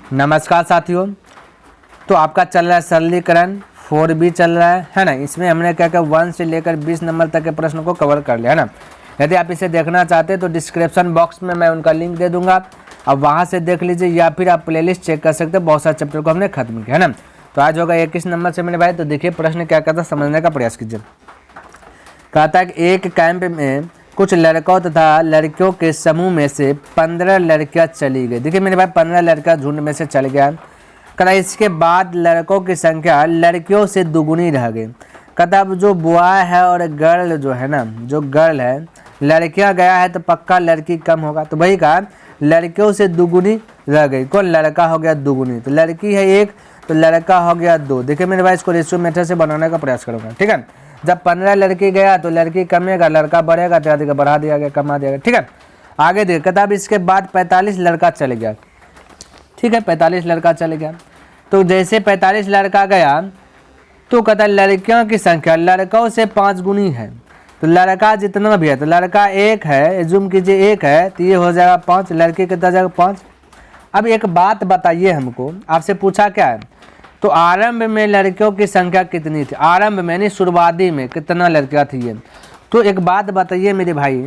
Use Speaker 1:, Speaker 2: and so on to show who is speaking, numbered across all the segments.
Speaker 1: नमस्कार साथियों, तो आपका चल रहा है सरलीकरण 4B चल रहा है ना। इसमें हमने क्या क्या 1 से लेकर 20 नंबर तक के प्रश्न को कवर कर लिया है ना। यदि आप इसे देखना चाहते हैं तो डिस्क्रिप्शन बॉक्स में मैं उनका लिंक दे दूंगा, अब वहां से देख लीजिए या फिर आप प्लेलिस्ट चेक कर सकते हैं। बहुत सारे चैप्टर को हमने खत्म किया है ना। तो आज होगा 21 नंबर से मेरे भाई। तो देखिए प्रश्न क्या कहता है, समझने का प्रयास कीजिए। कहता है कि एक कैंप में कुछ लड़कों तथा लड़कियों के समूह में से 15 लड़कियां चली गई। देखिए मेरे भाई 15 लड़का झुंड में से चल गया। कहता इसके बाद लड़कों की संख्या लड़कियों से दुगुनी रह गई। कहता अब जो बॉय है और गर्ल जो है ना, जो गर्ल है, लड़कियां गया है तो पक्का लड़की कम होगा। तो वही कहा लड़कियों से दुगुनी रह गई। कौन? लड़का हो गया दुगुनी, तो लड़की है 1 तो लड़का हो गया 2। देखिए मेरे भाई इसको रेशियो मेथड से बनाने का प्रयास करूँगा, ठीक है। जब 15 लड़की गया तो लड़की कमेगा, लड़का बढ़ेगा, तो अधिक बढ़ा दिया गया, कमा दिया गया, ठीक है। आगे देख कहता अब इसके बाद 45 लड़का चले गया, ठीक है। 45 लड़का चले गया तो जैसे 45 लड़का गया तो कहता लड़कियों की संख्या लड़कों से 5 गुनी है। तो लड़का जितना भी है, तो लड़का 1 है, एज्यूम कीजिए 1 है, तो ये हो जाएगा 5, लड़की कितना जाएगा 5। अब एक बात बताइए हमको, आपसे पूछा क्या है, तो आरंभ में लड़कियों की संख्या कितनी थी? आरंभ में यानी शुरुआती में कितना लड़कियां थी ये? तो एक बात बताइए मेरे भाई,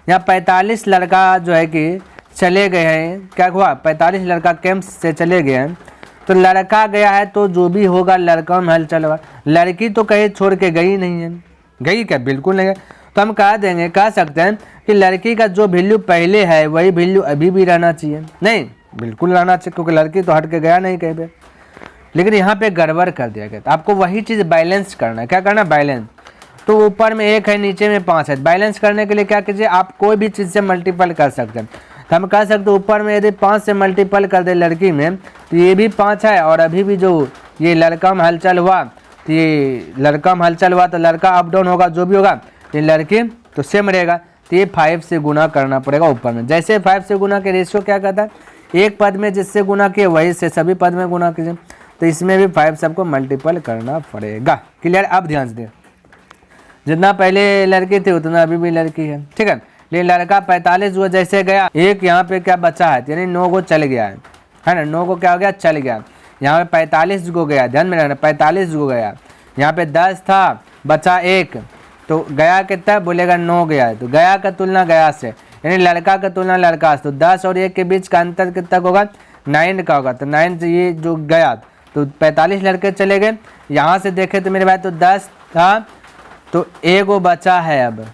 Speaker 1: यहाँ 45 लड़का जो है कि चले गए हैं, क्या हुआ 45 लड़का कैंप से चले गए हैं, तो लड़का गया है तो जो भी होगा लड़का में हलचल होगा। लड़की तो कहीं छोड़ के गई नहीं है, गई क्या? बिल्कुल नहीं है। तो हम कह सकते हैं कि लड़की का जो वैल्यू पहले है वही वैल्यू अभी भी रहना चाहिए। नहीं, बिल्कुल रहना चाहिए, क्योंकि लड़की तो हट के गया नहीं कहीं पे। लेकिन यहाँ पे गड़बड़ कर दिया गया। तो आपको वही चीज़ बैलेंस करना है। क्या करना? बैलेंस। तो ऊपर में 1 है, नीचे में 5 है। बैलेंस करने के लिए क्या कीजिए, आप कोई भी चीज़ से मल्टीपल कर सकते हैं। तो हम कह सकते हैं ऊपर में यदि 5 से मल्टीपल कर दे लड़की में तो ये भी 5 है, और अभी भी जो ये लड़का में हलचल हुआ तो ये लड़का में हलचल हुआ तो लड़का अप डाउन होगा, जो भी होगा ये लड़की तो सेम रहेगा। तो ये 5 से गुना करना पड़ेगा ऊपर में। जैसे 5 से गुना के रेशियो क्या कहता है, एक पद में जिससे गुना किए वही से सभी पद में गुना कीजिए। तो इसमें भी 5 सबको मल्टीपल करना पड़ेगा। क्लियर? अब ध्यान से दें, जितना पहले लड़की थी उतना अभी भी लड़की है, ठीक है। लेकिन लड़का 45 हुआ जैसे गया, एक यहाँ पे क्या बचा है, यानी 9 को चल गया है ना। 9 को क्या हो गया? चल गया। यहाँ पे 45 को गया, ध्यान में रखना 45 को गया। यहाँ पे 10 था, बचा 1, तो गया कितना? बोलेगा 9 गया है। तो गया का तुलना गया से, यानी लड़का का तुलना लड़का से, तो 10 और 1 के बीच का अंतर कितना होगा? 9 का होगा। तो 9 से ये जो गया तो 45 लड़के चले गए। यहाँ से देखे तो मेरे भाई तो 10 था, तो 1 को बचा है अब,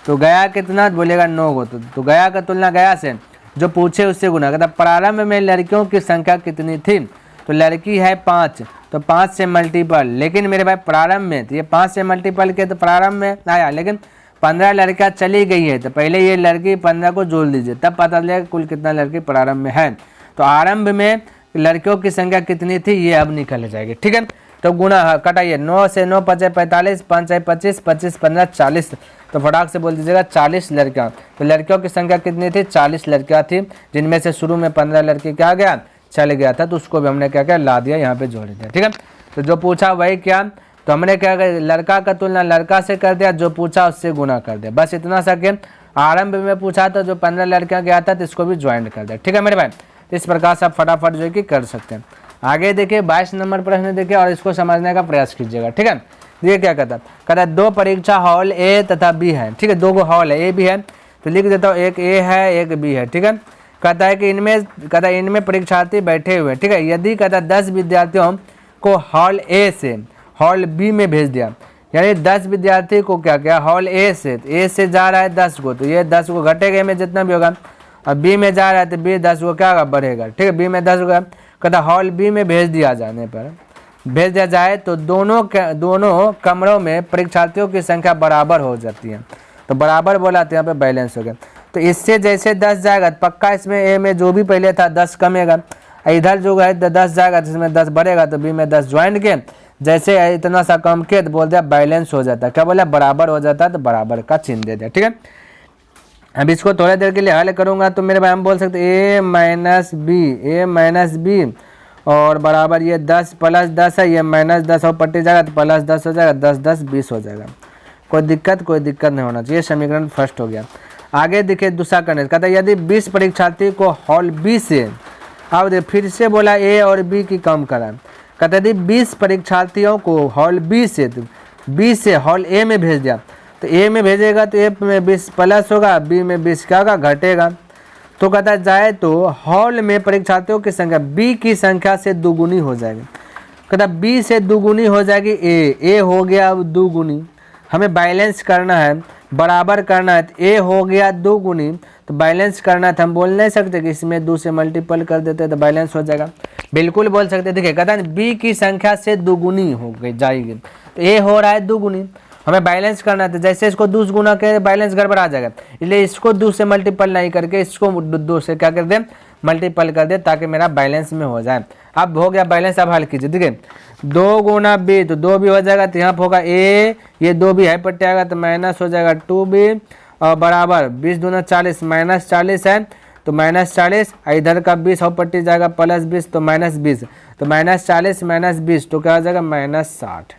Speaker 1: तो गया कितना? बोलेगा 9 को। तो गया का तुलना गया से, जो पूछे उससे गुना। कहता प्रारंभ में लड़कियों की संख्या कितनी थी? तो लड़की है 5, तो 5 से मल्टीपल। लेकिन मेरे भाई प्रारंभ में तो ये 5 से मल्टीपल के तो प्रारंभ में आया, लेकिन 15 लड़कियाँ चली गई है, तो पहले ये लड़की 15 को जोड़ लीजिए, तब पता चलेगा कुल कितना लड़की प्रारंभ में है। तो आरंभ में लड़कियों की संख्या कितनी थी ये अब निकल जाएगी, ठीक है। तो गुना कटाइए, 9 से 9 5 45, 5 25, 25 15 40, तो फटाक से बोल दीजिएगा 40 लड़कियाँ। तो लड़कियों की संख्या कितनी थी? 40 लड़कियाँ थी, जिनमें से शुरू में 15 लड़की क्या गया? चल गया था, तो उसको भी हमने क्या किया? ला दिया, यहाँ पे जोड़ दिया, ठीक है। तो जो पूछा वही क्या, तो हमने क्या किया? लड़का का तुलना लड़का से कर दिया, जो पूछा उससे गुना कर दिया, बस इतना सा के। आरंभ में पूछा था जो 15 लड़कियाँ गया था तो इसको भी ज्वाइंट कर दिया, ठीक है मेरे भाई। तो इस प्रकार से आप फटाफट जो है कि कर सकते हैं। आगे देखिए 22 नंबर प्रश्न देखिए और इसको समझने का प्रयास कीजिएगा, ठीक है। ये क्या कहता है, 2 परीक्षा हॉल ए तथा बी है, ठीक है। 2 हॉल है, ए भी है, तो लिख देता हूँ, एक ए है एक बी है, ठीक है। कहता है कि इनमें परीक्षार्थी बैठे हुए, ठीक है। यदि 10 विद्यार्थियों को हॉल ए से हॉल बी में भेज दिया, यानी 10 विद्यार्थी को क्या किया? हॉल ए से जा रहा है 10 को, तो ये 10 को घटेगा में जितना भी होगा। अब बी में जा रहा है तो बी 10 को क्या बढ़ेगा, ठीक है। बी में 10 होगा। कहता हॉल बी में भेज दिया जाए तो दोनों कमरों में परीक्षार्थियों की संख्या बराबर हो जाती है। तो बराबर बोला तो यहाँ पे बैलेंस हो गया। तो इससे जैसे 10 जाएगा तो पक्का इसमें ए में जो भी पहले था 10 कमेगा, इधर जो है 10 जाएगा जिसमें 10 बढ़ेगा, तो बी में 10 ज्वाइन के जैसे इतना सा कम किया तो बोल दिया बैलेंस हो जाता है। क्या बोला? बराबर हो जाता है, तो बराबर का चिन्ह दे दिया, ठीक है। अब इसको थोड़ी देर के लिए हल करूंगा तो मेरे भाई हम बोल सकते ए माइनस बी और बराबर ये 10 प्लस 10 है, ये माइनस 10 और पट्टी जाएगा तो प्लस 10 हो जाएगा, 10 10 20 हो जाएगा। कोई दिक्कत नहीं होना चाहिए। समीकरण फर्स्ट हो गया। आगे देखिए दूसरा करने कहता है यदि 20 परीक्षार्थी को हॉल बी से अब देख फिर से बोला ए और बी की कम करा, कहते यदि 20 परीक्षार्थियों को हॉल बी से हॉल ए में भेज दिया, तो ए में भेजेगा तो ए में 20 प्लस होगा, बी में 20 क्या होगा, घटेगा। तो कहता जाए तो हॉल में परीक्षार्थियों की संख्या बी की संख्या से दुगुनी हो जाएगी। कहता बी से दुगुनी हो जाएगी ए हो गया अब दुगुनी, हमें बैलेंस करना है, बराबर करना है, तो ए हो गया दुगुनी, तो बैलेंस करना था, हम बोल नहीं सकते कि इसमें 2 से मल्टीपल कर देते तो बैलेंस हो जाएगा, बिल्कुल बोल सकते। देखिए कहता है बी की संख्या से दुगुनी हो गई जाएगी, तो ए हो रहा है दुगुनी, हमें बैलेंस करना था, जैसे इसको 2 गुना के बैलेंस गड़बड़ा आ जाएगा, इसलिए इसको 2 से मल्टीपल नहीं करके इसको 2 से क्या कर दे, मल्टीपल कर दे, ताकि मेरा बैलेंस में हो जाए। अब हो गया बैलेंस, अब हल कीजिए। देखिए 2 गुना बी, तो 2 भी हो जाएगा, तो यहाँ पर होगा ए, ये 2 भी है पट्टे आएगा, तो माइनस हो जाएगा 2b और बराबर 20 दूना 40, माइनस 40 है तो माइनस 40, इधर का 20 हो पट्टी जाएगा प्लस 20, तो माइनस 20, तो माइनस 40 माइनस 20 तो क्या हो जाएगा माइनस 60।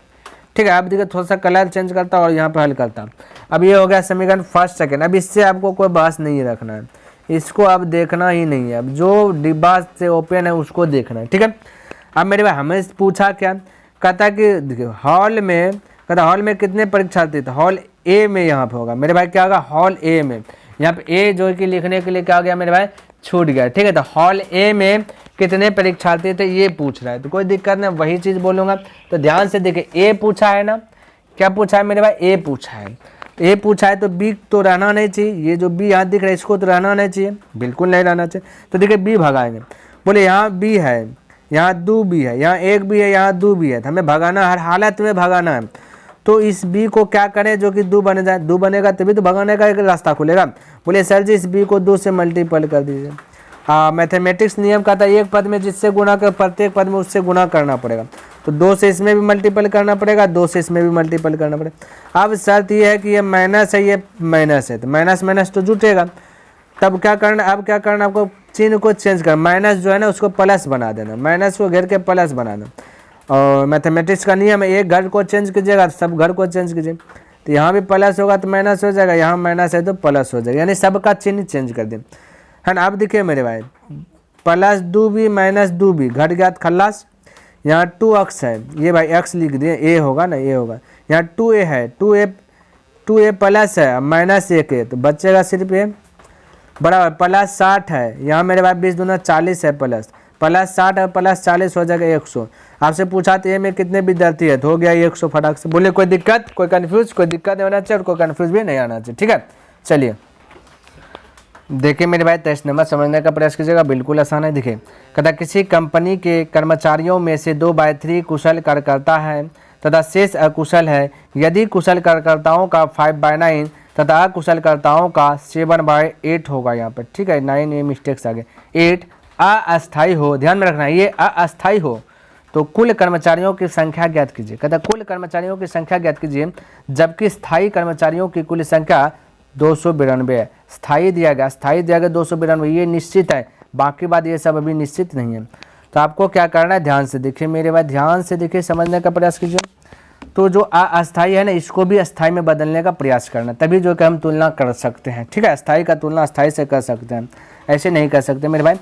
Speaker 1: ठीक है, अब देखिए थोड़ा सा कलर चेंज करता और यहाँ पे हल करता। अब ये हो गया समीकरण फर्स्ट सेकंड। अब इससे आपको कोई बहस नहीं रखना है, इसको अब देखना ही नहीं है, अब जो डिब्बा से ओपन है उसको देखना है। ठीक है, अब मेरे भाई हमें पूछा क्या, कहता कि देखिए हॉल में, कहता हॉल में कितने परीक्षार्थी थे, हॉल ए में यहाँ पे होगा मेरे भाई, क्या होगा हॉल ए में, यहाँ पे ए जो कि लिखने के लिए क्या हो गया मेरे भाई छूट गया। ठीक है, तो हॉल ए में कितने परीक्षार्थी थे ये पूछ रहा है, तो कोई दिक्कत नहीं, वही चीज़ बोलूँगा। तो ध्यान से देखिए ए पूछा है ना, क्या पूछा है मेरे भाई, ए पूछा है, तो ए पूछा है तो बी तो रहना नहीं चाहिए, ये जो बी यहाँ दिख रहा है इसको तो रहना नहीं चाहिए, बिल्कुल नहीं रहना चाहिए। तो देखिए बी भगाएंगे, बोले यहाँ बी है, यहाँ 2 बी है, यहाँ 1 बी है, यहाँ 2 बी है, तो हमें भगाना, हर हालत में भगाना है। तो इस बी को क्या करें जो कि 2 बन जाए, 2 बनेगा तभी तो भगाने का एक रास्ता खुलेगा। बोले सर जी इस बी को 2 से मल्टीपल कर दीजिए। मैथमेटिक्स नियम कहता है एक पद में जिससे गुणा कर प्रत्येक पद में उससे गुणा करना पड़ेगा, तो 2 से इसमें भी मल्टीपल करना पड़ेगा, 2 से इसमें भी मल्टीपल करना पड़ेगा। अब शर्त ये है कि ये माइनस है ये माइनस है, तो माइनस माइनस तो जुटेगा, तब क्या करना, अब क्या करना आपको चिन्ह को चेंज करना, माइनस जो है ना उसको प्लस बना देना, माइनस को घेर के प्लस बनाना। और मैथमेटिक्स का नियम है एक घर को चेंज कीजिएगा सब घर को चेंज कीजिए, तो यहाँ भी प्लस होगा तो माइनस हो जाएगा, यहाँ माइनस है तो प्लस हो जाएगा, यानी सबका चिन्ह चेंज कर दें, है ना। अब देखिए मेरे भाई प्लस 2b माइनस 2b घट गया खल्लास, यहाँ 2x है, ये भाई x लिख दिए, a होगा ना, a होगा, यहाँ 2a है, 2a प्लस है माइनस 1 है, तो बचेगा सिर्फ a बराबर प्लस 60 है, यहाँ मेरे भाई 20 दूना 40 है, प्लस 60 और प्लस 40 हो जाएगा 100। आपसे पूछा तो ए में कितने विद्यार्थी है, तो हो गया 100 फटाक से। बोले कोई दिक्कत, कोई कन्फ्यूज, कोई दिक्कत नहीं होना चाहिए और कोई कन्फ्यूज भी नहीं आना चाहिए। ठीक है, चलिए देखिए मेरे भाई टेस्ट नंबर समझने का प्रयास कीजिएगा, बिल्कुल आसान है। देखिए कहता किसी कंपनी के कर्मचारियों में से 2/3 कुशल कार्यकर्ता है तथा शेष अकुशल है, यदि कुशल कार्यकर्ताओं का 5/9 तथा अकुशलकर्ताओं का 7/8 होगा यहाँ पर। ठीक है, 9 ये मिस्टेक्स आ गए, 8 अस्थायी हो, ध्यान में रखना है ये अस्थायी हो, तो कुल कर्मचारियों की संख्या ज्ञात कीजिए। कहता कुल कर्मचारियों की संख्या ज्ञात कीजिए, जबकि स्थायी कर्मचारियों की कुल संख्या 292 है। स्थायी दिया गया 292, ये निश्चित है, बाकी बात ये सब अभी निश्चित नहीं है। तो आपको क्या करना है, ध्यान से देखिए मेरे भाई, ध्यान से देखिए, समझने का प्रयास कीजिए। तो जो अस्थायी है ना इसको भी अस्थायी में बदलने का प्रयास करना, तभी जो कि हम तुलना कर सकते हैं। ठीक है, अस्थायी का तुलना अस्थायी से कर सकते हैं, ऐसे नहीं कर सकते मेरे भाई।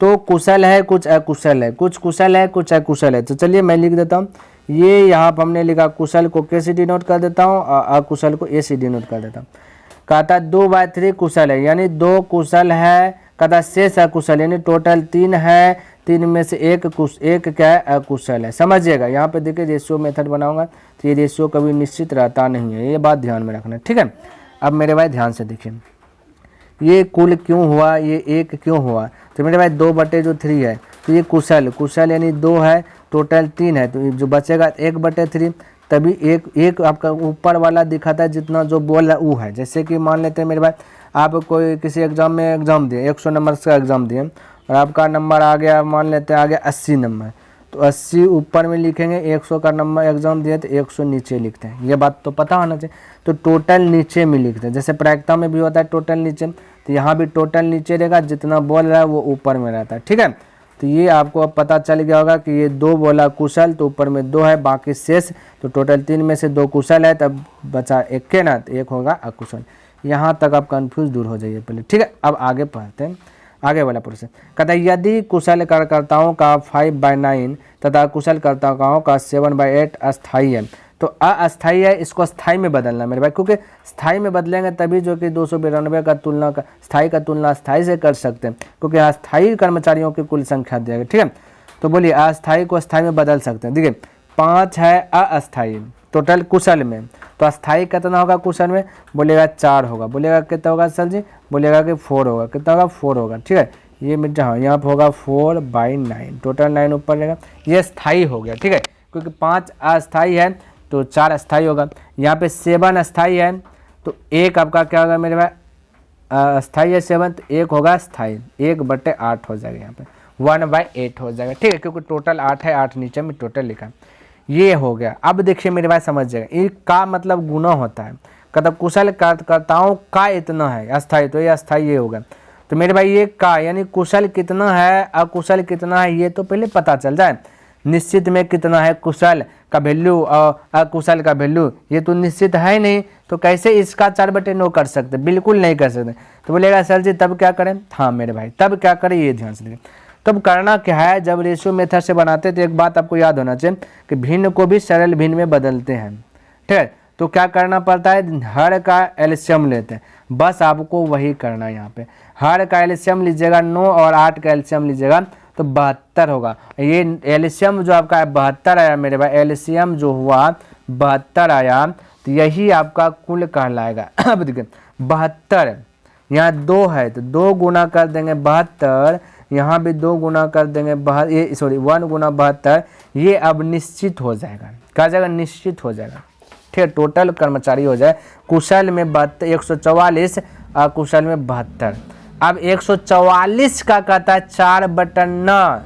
Speaker 1: तो कुशल है कुछ अकुशल है, कुछ कुशल है कुछ अकुशल है, तो चलिए मैं लिख देता हूँ, ये यहाँ पर हमने लिखा कुशल को के से डिनोट कर देता हूँ और अकुशल को ए से डिनोट कर देता हूँ। कहता 2/3 कुशल है, यानी 2 कुशल है, कहता शेष अकुशल यानी टोटल 3 है, 3 में से एक क्या है अकुशल है। समझिएगा, यहाँ पे देखिए रेशियो मेथड बनाऊंगा तो ये रेशियो कभी निश्चित रहता नहीं है, ये बात ध्यान में रखना। ठीक है, अब मेरे भाई ध्यान से देखिए, ये कुल क्यों हुआ, ये 1 क्यों हुआ, तो मेरे भाई 2/3 है, तो ये कुशल यानी 2 है, टोटल 3 है, तो जो बचेगा 1/3, तभी एक आपका ऊपर वाला दिखाता है जितना जो बोल रहा है वो है। जैसे कि मान लेते हैं मेरे भाई आप कोई किसी एग्जाम में एग्जाम दिए, 100 नंबर का एग्जाम दिए और आपका नंबर आ गया, मान लेते हैं आ गया 80 नंबर, तो 80 ऊपर में लिखेंगे, 100 का नंबर एग्जाम दिए तो 100 नीचे लिखते हैं, ये बात तो पता होना चाहिए। तो टोटल नीचे में लिखते हैं, जैसे प्रायिकता में भी होता है टोटल नीचे, तो यहाँ भी टोटल नीचे रहेगा, जितना बोल रहा है वो ऊपर में रहता है। ठीक है, तो ये आपको अब पता चल गया होगा कि ये 2 बोला कुशल तो ऊपर में 2 है, बाकी शेष, तो टोटल 3 में से 2 कुशल है, तब बचा 1 के ना, तो 1 होगा अकुशल। यहाँ तक आप कंफ्यूज दूर हो जाइए पहले। ठीक है, अब आगे पढ़ते हैं। आगे वाला प्रश्न कहता है यदि कुशल कार्यकर्ताओं का 5/9 तथा कुशल कार्यकर्ताओं का 7/8 अस्थायी है तो अस्थायी है, इसको स्थायी में बदलना मेरे भाई, क्योंकि स्थायी में बदलेंगे तभी जो कि 292 का तुलना का स्थायी का तुलना अस्थायी से कर सकते हैं, क्योंकि अस्थायी कर्मचारियों की कुल संख्या दिया गया। ठीक है, तो बोलिए अस्थायी को स्थायी में बदल सकते हैं। देखिए 5 है अस्थायी टोटल कुशल में, तो अस्थायी कितना होगा कुशल में, बोलेगा 4 होगा, बोलेगा कितना होगा सर जी, बोलेगा कि 4 होगा, कितना होगा 4 होगा। ठीक है, ये मिट हाँ यहाँ पर होगा 4/9, टोटल 9 ऊपर रहेगा, ये स्थायी हो गया। ठीक है, क्योंकि 5 अस्थायी है तो 4 अस्थायी होगा। यहाँ पे 7 अस्थायी है तो 1 आपका क्या होगा मेरे भाई, अस्थायी है 7 तो 1 होगा स्थायी, 1/8 हो जाएगा, यहाँ पे 1/8 हो जाएगा। ठीक है, क्योंकि टोटल 8 है, 8 नीचे में टोटल लिखा, ये हो गया। अब देखिए मेरे भाई समझ जाएगा, ये का मतलब गुना होता है, मतलब कुशल कार्यकर्ताओं का इतना है अस्थायी, तो ये अस्थायी ये होगा। तो मेरे भाई ये का यानी कुशल कितना है अकुशल कितना है ये तो पहले पता चल जाए। निश्चित में कितना है कुशल का वैल्यू और अकुशल का वैल्यू, ये तो निश्चित है नहीं, तो कैसे इसका 4/9 कर सकते, बिल्कुल नहीं कर सकते। तो बोलेगा सर जी तब क्या करें, हाँ मेरे भाई तब क्या करें ये ध्यान से। तब करना क्या है, जब रेशियो मेथड से बनाते तो एक बात आपको याद होना चाहिए कि भिन्न को भी सरल भिन्न में बदलते हैं। ठीक है, तो क्या करना पड़ता है, हर का एलसीएम लेते हैं, बस आपको वही करना है। यहाँ पे हर का एलसीएम लीजिएगा 9 और 8 का एलसीएम लीजिएगा तो 72 होगा। ये एलसीएम जो आपका 72 आया मेरे भाई, एलसीएम जो हुआ 72 आया तो यही आपका कुल कहलाएगा। अब देखिए 72 यहाँ 2 है तो 2 गुना कर देंगे 72, यहाँ भी 2 गुना कर देंगे 1 गुना 72, ये अब निश्चित हो जाएगा, कहा जाएगा निश्चित हो जाएगा। ठीक है, टोटल कर्मचारी हो जाए कुशल में 144, अकुशल में 72। अब 144 का कहता है 4/9,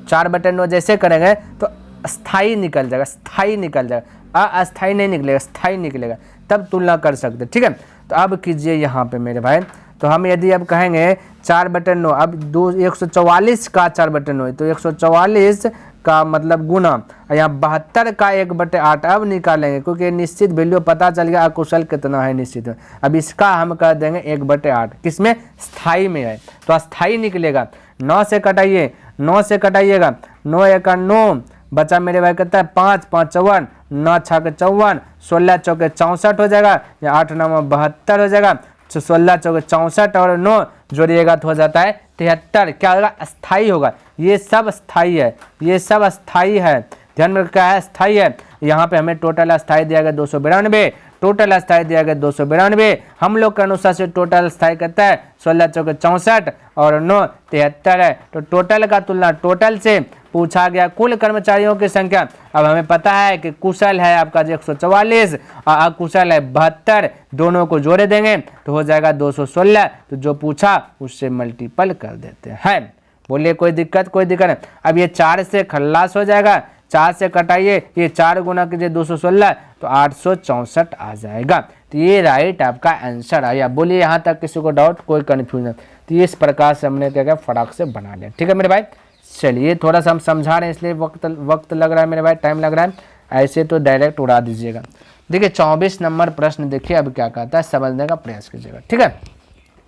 Speaker 1: 4/9 जैसे करेंगे तो स्थायी निकल जाएगा, स्थायी निकल जाएगा, अस्थायी नहीं निकलेगा, स्थायी निकलेगा, तब तुलना कर सकते। ठीक है, तो अब कीजिए यहाँ पे मेरे भाई, तो हम यदि अब कहेंगे 4/9, अब 144 का 4/9 तो 144 का मतलब गुना, यहाँ 72 का 1/8 अब निकालेंगे, क्योंकि निश्चित वैल्यू पता चल गया अकुशल कितना है निश्चित। अब इसका हम कर देंगे 1/8, किसमें, स्थायी में है, तो अस्थायी निकलेगा। 9 से कटाइए, 9 से कटाइएगा, 9 1 9 बचा मेरे भाई कहता है 5 5 54, 9 6 54, 16 चौके 64 हो जाएगा, या 8 9 72 हो जाएगा, 16 चौके 64 और 9 जोड़िएगा तो हो जाता है 73। क्या होगा, अस्थायी होगा। ये सब अस्थायी है, ये सब अस्थायी है, ध्यान में क्या है, अस्थायी है। यहाँ पे हमें टोटल अस्थायी दिया गया 292, टोटल अस्थायी दिया गया 292, हम लोग के अनुसार से टोटल अस्थायी कहता है 16 चौके 64 और 9 73 है। तो टोटल का तुलना टोटल से पूछा गया कुल कर्मचारियों की संख्या। अब हमें पता है कि कुशल है आपका 144 और अकुशल है 72, दोनों को जोड़े देंगे तो हो जाएगा 216, तो जो पूछा उससे मल्टीपल कर देते हैं। बोलिए कोई दिक्कत, कोई दिक्कत नहीं। अब ये 4 से खल्लास हो जाएगा, 4 से कटाइए, ये 4 गुना कीजिए 216 तो 864 आ जाएगा। तो ये राइट आपका आंसर आया। बोलिए यहाँ तक किसी को डाउट, कोई कन्फ्यूजन, तो ये इस प्रकार से हमने क्या फटाक से बना लिया। ठीक है मेरे भाई, चलिए थोड़ा सा हम समझा रहे हैं इसलिए वक्त लग रहा है मेरे भाई, टाइम लग रहा है, ऐसे तो डायरेक्ट उड़ा दीजिएगा। देखिए 24 नंबर प्रश्न देखिए अब क्या कहता है, समझने का प्रयास कीजिएगा। ठीक है,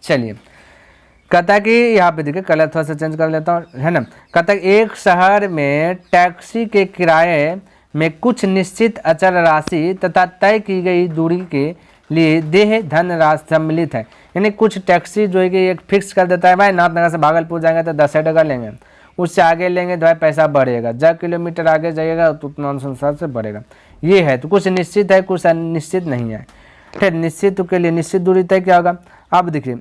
Speaker 1: चलिए कहता है कि यहाँ पे देखिए कलर थोड़ा सा चेंज कर लेता हूँ, है ना। कहता है एक शहर में टैक्सी के किराए में कुछ निश्चित अचल राशि तथा तय की गई दूरी के लिए देय धन राशि सम्मिलित है। यानी कुछ टैक्सी जो है कि एक फिक्स कर देता है, भाई नाथनगर से भागलपुर जाएंगे तो 10 टका लेंगे, उससे आगे लेंगे तो भाई पैसा बढ़ेगा, 10 किलोमीटर आगे जाइएगा तो उतना अनुसार से बढ़ेगा। ये है, तो कुछ निश्चित है कुछ अनिश्चित नहीं है। फिर निश्चित के लिए निश्चित दूरी तय क्या होगा, अब देखिए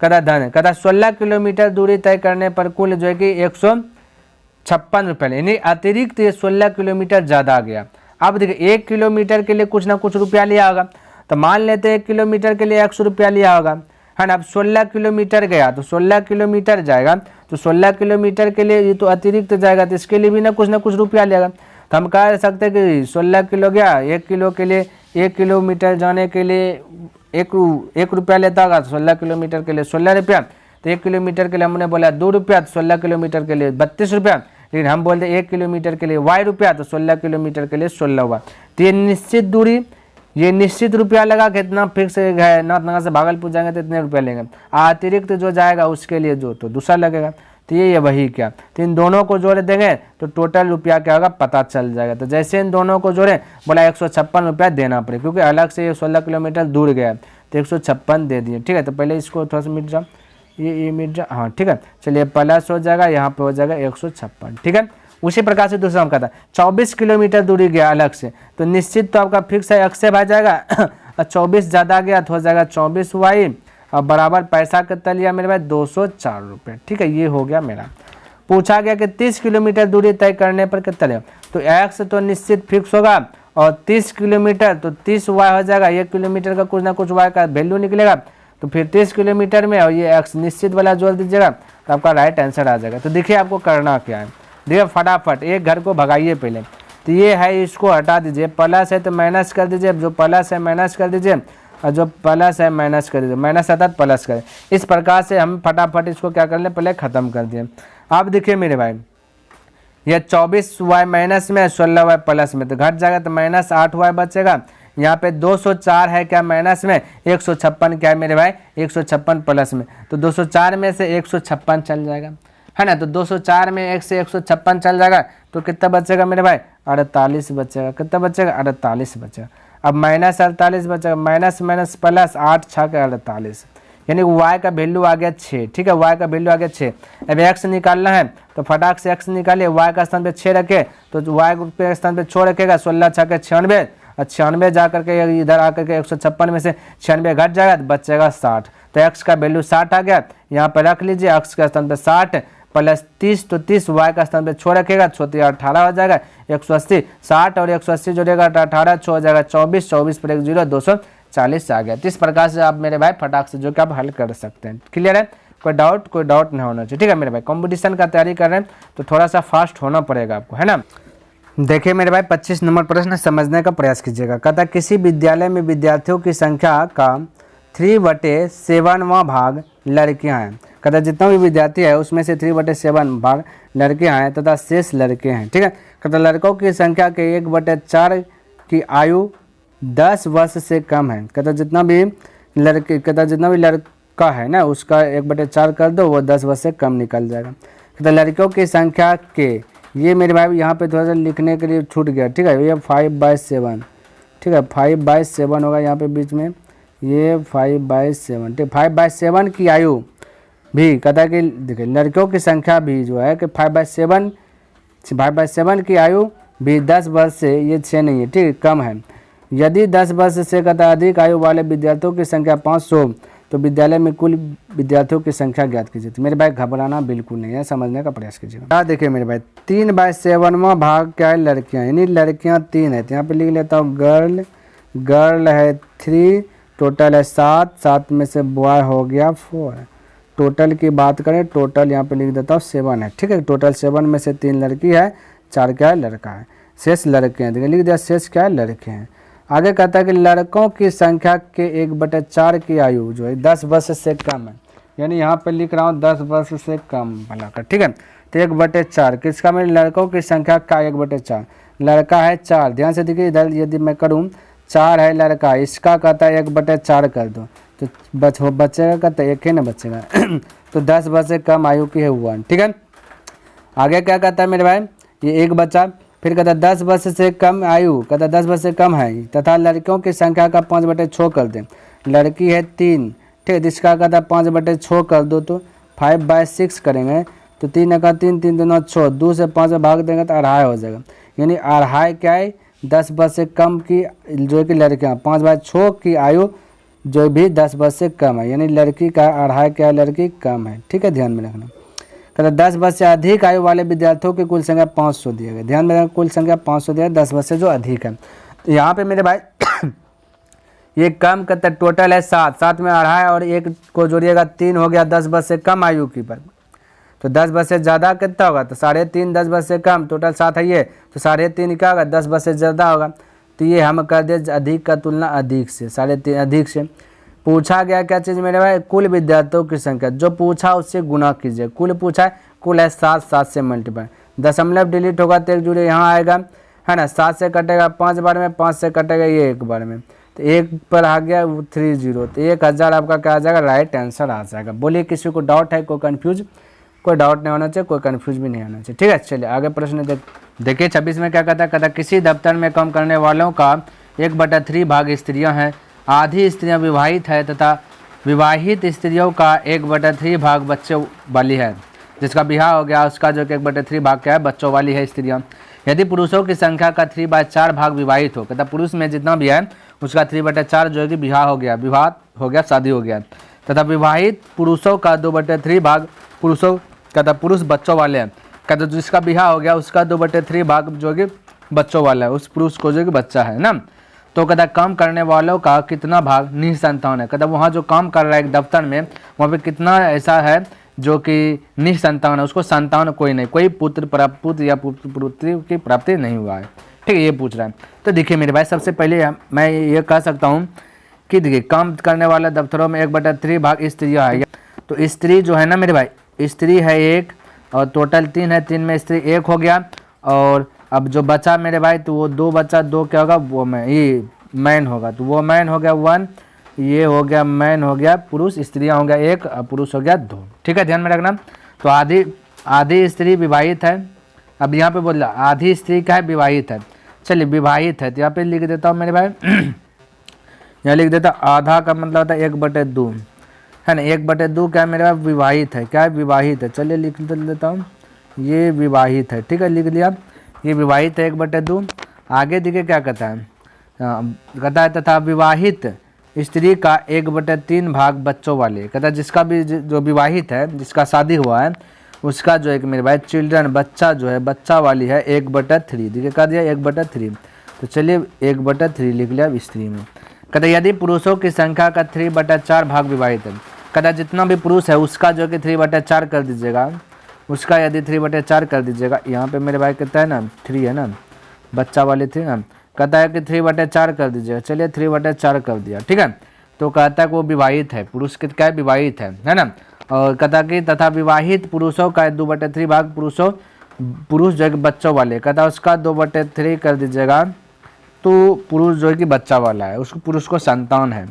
Speaker 1: कदा धन कदा 16 किलोमीटर दूरी तय करने पर कुल जो है कि 156 रुपये, यानी अतिरिक्त ये 16 किलोमीटर ज़्यादा आ गया। अब देखिए 1 किलोमीटर के लिए कुछ ना कुछ रुपया लिया होगा, तो मान लेते हैं 1 किलोमीटर के लिए 100 रुपया लिया होगा, है ना। अब 16 किलोमीटर गया तो 16 किलोमीटर जाएगा, तो 16 किलोमीटर के लिए ये तो अतिरिक्त जाएगा, तो इसके लिए भी ना कुछ रुपया लेगा। तो हम कह सकते हैं कि 16 किलो गया, 1 किलो के लिए 1 किलोमीटर जाने के लिए एक रुपया लेता होगा, तो 16 किलोमीटर के लिए 16 रुपया, तो 1 किलोमीटर के लिए हमने बोला 2 रुपया, तो 16 किलोमीटर के लिए 32 रुपया, लेकिन हम बोलते 1 किलोमीटर के लिए y रुपया, तो 16 किलोमीटर के लिए 16 हुआ। तो ये निश्चित दूरी ये निश्चित रुपया लगा कि इतना फिक्स है, नौतनगर से भागलपुर जाएंगे तो इतने रुपया लेंगे, अतिरिक्त जो जाएगा उसके लिए जो तो दूसरा लगेगा। तो ये वही क्या, तो इन दोनों को जोड़ देंगे तो टोटल रुपया क्या होगा पता चल जाएगा। तो जैसे इन दोनों को जोड़े बोला 156 रुपया देना पड़े, क्योंकि अलग से ये 16 किलोमीटर दूर गया तो 156 दे दिए। ठीक है, तो पहले इसको थोड़ा सा मिट जाओ, ये मिट जाओ, हाँ ठीक है। चलिए प्लस हो जाएगा, यहाँ पे हो जाएगा 156। ठीक है, उसी प्रकार से दूसरा हम कहता है 24 किलोमीटर दूरी गया अलग से, तो निश्चित तो आपका फिक्स है, अक्से भाग जाएगा 24 ज़्यादा गया तो हो जाएगा 24y, और बराबर पैसा कितना लिया मेरे भाई 204 रुपये। ठीक है, ये हो गया मेरा। पूछा गया कि 30 किलोमीटर दूरी तय करने पर कितना लेगा, तो x तो निश्चित फिक्स होगा, और 30 किलोमीटर तो 30y हो जाएगा, 1 किलोमीटर का कुछ ना कुछ y का वैल्यू निकलेगा, तो फिर 30 किलोमीटर में और ये x निश्चित वाला जोड़ दीजिएगा तो आपका राइट आंसर आ जाएगा। तो देखिए आपको करना क्या है, देखिए फटाफट एक घर को भगाइए पहले। तो ये है, इसको हटा दीजिए, प्लस है तो माइनस कर दीजिए, जो प्लस है माइनस कर दीजिए, और जो प्लस है माइनस कर दीजिए, माइनस आता है प्लस करें। इस प्रकार से हम फटाफट इसको क्या कर लें, पहले ख़त्म कर दिए। अब देखिए मेरे भाई, ये 24y माइनस में 16y प्लस में, तो घट जाएगा तो माइनस 8y बचेगा। यहाँ पे 204 है क्या माइनस में, 156 क्या है मेरे भाई 156 प्लस में, तो 204 में से 156 चल जाएगा, है ना। तो 204 में 1 से 156 चल जाएगा तो कितना बचेगा मेरे भाई 48 बचेगा। कितना बचेगा 48 बचेगा। अब माइनस 48 बचेगा, माइनस माइनस प्लस 8 6 का 48, यानी y का वैल्यू आ गया 6। ठीक है, y का वैल्यू आ गया 6। अब x निकालना है तो फटाक से x निकालिए, y का स्थान पे 6 रखे तो y के स्थान पे 6 रखेगा, 16 6 के 96, और 96 जा करके इधर आकर के 156 में से 96 घट जाएगा तो बचेगा 60। तो x का वैल्यू 60 आ गया, यहाँ पर रख लीजिए, x का स्थान पे 60 प्लस 30, तो 30 y का स्थान पे 6 रखेगा, 18 हो जाएगा, 180, 60 और 180 जोड़ेगा 18, 6 हो जाएगा 24, 24 पर 1 0, 240 आ गया। तो इस प्रकार से आप मेरे भाई फटाक से जो कि आप हल कर सकते हैं। क्लियर है, कोई डाउट नहीं होना चाहिए। ठीक है मेरे भाई, कंपटीशन का तैयारी कर रहे हैं तो थोड़ा सा फास्ट होना पड़ेगा आपको, है ना। देखिए मेरे भाई 25 नंबर प्रश्न समझने का प्रयास कीजिएगा। कहता किसी विद्यालय में विद्यार्थियों की संख्या का 3/7वां भाग लड़कियां हैं। कहता जितना भी विद्यार्थी है उसमें से 3/7 भाग लड़कियां हैं तथा शेष लड़के हैं। ठीक है, कहता लड़कों की संख्या के 1/4 की आयु 10 वर्ष से कम है। कहता जितना भी लड़का है ना उसका 1/4 कर दो, वो 10 वर्ष से कम निकल जाएगा। कहता लड़कियों की संख्या के, ये मेरे भाई यहाँ पे थोड़ा सा लिखने के लिए छूट गया। ठीक है, ये 5/7, ठीक है 5/7 होगा यहाँ पे बीच में, ये 5/7। ठीक, 5/7 की आयु भी कहता है कि देखिए लड़कियों की संख्या भी जो है कि 5/7 की आयु भी 10 वर्ष से, ये 6 नहीं है, ठीक कम है। यदि 10 वर्ष से कहता अधिक आयु वाले विद्यार्थियों की संख्या 500 तो विद्यालय में कुल विद्यार्थियों की संख्या ज्ञात कीजिए। तो मेरे भाई घबराना बिल्कुल नहीं है, समझने का प्रयास कीजिएगा। देखिए मेरे भाई 3/7वां भाग क्या है लड़कियां, यानी लड़कियां 3 है, तो यहाँ पे लिख लेता हूँ गर्ल है 3, टोटल है 7 में से बॉय हो गया 4। टोटल की बात करें, टोटल यहाँ पे लिख देता हूँ 7 है। ठीक है, टोटल 7 में से 3 लड़की है, 4 क्या है लड़का है, शेष लड़के हैं। देखिए लिख दिया शेष क्या है लड़के हैं। आगे कहता है कि लड़कों की संख्या के 1/4 की आयु जो है 10 वर्ष से कम है, यानी यहाँ पे लिख रहा हूँ 10 वर्ष से कम बनाकर। ठीक है, तो 1/4 किसका, मेरे लड़कों की संख्या का 1/4, लड़का है 4, ध्यान से देखिए इधर यदि मैं करूँ 4 है लड़का, इसका कहता है 1/4 कर दो तो बचेगा कहता है 1 ही ना बचेगा तो 10 वर्ष से कम आयु की है 1। ठीक है, आगे क्या कहता है मेरे भाई, ये 1 बचा, फिर कहता 10 वर्ष से कम आयु, कहता 10 वर्ष से कम है तथा लड़कियों की संख्या का 5/6 कर दें। लड़की है 3, ठीक है, इसका कहता 5/6 कर दो तो 5/6 करेंगे तो 3 का 3, 3 दूना 6, 2 से 5 में भाग देंगे तो 2.5 हो जाएगा, यानी 2.5 क्या है 10 वर्ष से कम की जो कि लड़कियाँ, 5/6 की आयु जो भी 10 वर्ष से कम है, यानी लड़की का 2.5 क्या है लड़की कम है। ठीक है, ध्यान में रखना। कहता 10 वर्ष से अधिक आयु वाले विद्यार्थियों की कुल संख्या 500 दिया गया, ध्यान में रखना कुल संख्या 500 दिया, 10 वर्ष से जो अधिक है। यहाँ पे मेरे भाई ये कम कहता टोटल है 7 में 2.5 और 1 को जोड़िएगा 3 हो गया 10 वर्ष से कम आयु की पर, तो 10 वर्ष से ज़्यादा कितना होगा, तो 3.5 10 वर्ष से कम, टोटल 7 है ये, तो 3.5 क्या होगा 10 वर्ष से ज़्यादा होगा, तो ये हम कर दे अधिक का तुलना अधिक से, 3.5 अधिक से। पूछा गया क्या चीज़ मेरे भाई, कुल विद्यार्थियों की संख्या, जो पूछा उससे गुना कीजिए, कुल पूछा है, कुल है 7 से मल्टीप्लाई, दशमलव डिलीट होगा तो 1 जुड़े यहाँ आएगा, है ना, 7 से कटेगा 5 बार में, 5 से कटेगा ये 1 बार में, तो 1 पर आ गया 30, तो 1000 आपका क्या आ जाएगा, राइट आंसर आ जाएगा। बोलिए किसी को डाउट है, कोई कन्फ्यूज, कोई डाउट नहीं होना चाहिए, कोई कन्फ्यूज भी नहीं होना चाहिए। ठीक है, चलिए आगे प्रश्न देखिए 26 में क्या कहता है, कहता किसी दफ्तर में काम करने वालों का 1/3 भाग स्त्रियां हैं, आधी स्त्रियां विवाहित है तथा विवाहित स्त्रियों का 1/3 भाग बच्चों वाली है। जिसका ब्याह हो गया उसका जो 1/3 भाग क्या है, बच्चों वाली है स्त्रियां। यदि पुरुषों की संख्या का 3/4 भाग विवाहित हो, कहता पुरुष में जितना भी है उसका 3/4 जो है कि विवाह हो गया, शादी हो गया, तथा विवाहित पुरुषों का 2/3 भाग पुरुषों, कहता पुरुष बच्चों वाले हैं, कहता जिसका ब्याह हो गया उसका 2/3 भाग जो कि बच्चों वाला है, उस पुरुष को जो कि बच्चा है ना। तो कहता काम करने वालों का कितना भाग निसंतान है, कहता वहाँ जो काम कर रहा है एक दफ्तर में, वहाँ पे कितना ऐसा है जो कि निसंतान है, उसको संतान कोई नहीं, कोई पुत्र या पुत्री की प्राप्ति नहीं हुआ है। ठीक है, ये पूछ रहा है। तो देखिए मेरे भाई सबसे पहले मैं ये कह सकता हूँ कि देखिए काम करने वाले दफ्तरों में 1/3 भाग स्त्रियाँ है। तो स्त्री जो है ना मेरे भाई, स्त्री है 1 और टोटल 3 है, 3 में स्त्री 1 हो गया, और अब जो बचा मेरे भाई तो वो 2 बचा, 2 क्या होगा, वो मैन होगा, तो वो मैन हो गया 1, ये हो गया मैन हो गया, पुरुष स्त्रियां हो गया 1 और पुरुष हो गया 2। ठीक है, ध्यान में रखना। तो आधी स्त्री विवाहित है, अब यहाँ पे बोल रहा आधी स्त्री क्या है, विवाहित है। चलिए विवाहित है तो यहाँ पे लिख देता हूँ मेरे भाई यहाँ लिख देता आधा का मतलब होता है 1/2 है ना, 1/2 क्या है मेरे भाई, विवाहित है, क्या है, विवाहित है। चलिए लिख देता हूँ, ये विवाहित है। ठीक है, लिख लिया, ये विवाहित है 1/2। आगे देखिए क्या कहता है, कहता है तथा विवाहित स्त्री का 1/3 भाग बच्चों वाले, कहता है जिसका भी जो विवाहित है, जिसका शादी हुआ है, उसका जो है कि मेरे भाई चिल्ड्रन, बच्चा जो है, बच्चा वाली है 1/3। देखिए कह दिया 1/3, तो चलिए 1/3 लिख लिया स्त्री में। कहता यदि पुरुषों की संख्या का 3/4 भाग विवाहित है, कहता जितना भी पुरुष है उसका जो कि 3/4 कर दीजिएगा, उसका यदि 3/4 कर दीजिएगा, यहाँ पे मेरे भाई कहता है ना 3 है ना, बच्चा वाली थी ना, कहता है कि 3/4 कर दीजिएगा। चलिए 3/4 कर दिया। ठीक है, तो कहता है कि वो विवाहित है, पुरुष के क्या है, विवाहित है ना। और कहता कि तथा विवाहित पुरुषों का 2/3 भाग पुरुष जो है बच्चों वाले, कहता उसका 2/3 कर दीजिएगा, तो पुरुष जो है कि बच्चा वाला है, उसको पुरुष को संतान है।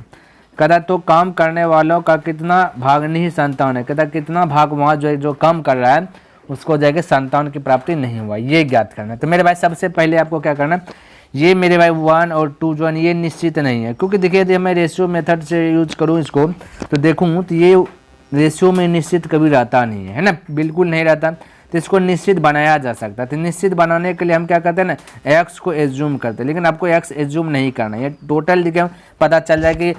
Speaker 1: कहता तो काम करने वालों का कितना भाग नहीं संतान है, कहता कितना भाग वहाँ जो है जो काम कर रहा है उसको जाके संतान की प्राप्ति नहीं हुआ, ये ज्ञात करना है। तो मेरे भाई सबसे पहले आपको क्या करना है, ये मेरे भाई 1 और 2 जो है ये निश्चित नहीं है, क्योंकि देखिए यदि मैं रेशियो मेथड से यूज करूँ इसको तो देखूँ तो ये रेशियो में निश्चित कभी रहता नहीं है ना, बिल्कुल नहीं रहता। तो इसको निश्चित बनाया जा सकता है। तो निश्चित बनाने के लिए हम क्या करते हैं ना, एक्स को एज्यूम करते हैं, लेकिन आपको एक्स एज्यूम नहीं करना, ये टोटल देखिए पता चल जाए कि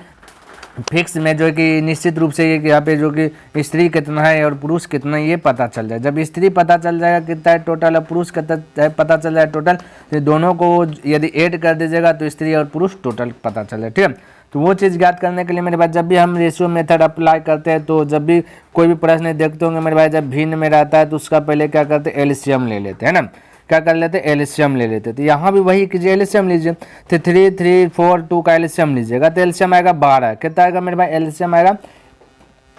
Speaker 1: फिक्स में जो है कि निश्चित रूप से ये यहाँ पे जो कि स्त्री कितना है और पुरुष कितना है ये पता चल जाए। जब स्त्री पता चल जाएगा कितना है टोटल और पुरुष कितना पता चल जाए टोटल, तो दोनों को यदि ऐड कर दीजिएगा तो स्त्री और पुरुष टोटल पता चल जाए। ठीक है, तो वो चीज़ ज्ञात करने के लिए मेरे भाई जब भी हम रेशियो मेथड अप्लाई करते हैं, तो जब भी कोई भी प्रश्न देखते होंगे मेरे भाई, जब भिन्न में रहता है तो उसका पहले क्या करते हैं, एलसीएम ले लेते हैं ना, क्या कर लेते, एलसीएम ले लेते। तो यहाँ भी वही कीजिए, एलसीएम लीजिए, तो 3, 3, 4, 2 का एलसीएम लीजिएगा, तो एलसीएम आएगा 12। कितना आएगा मेरे भाई, एलसीएम आएगा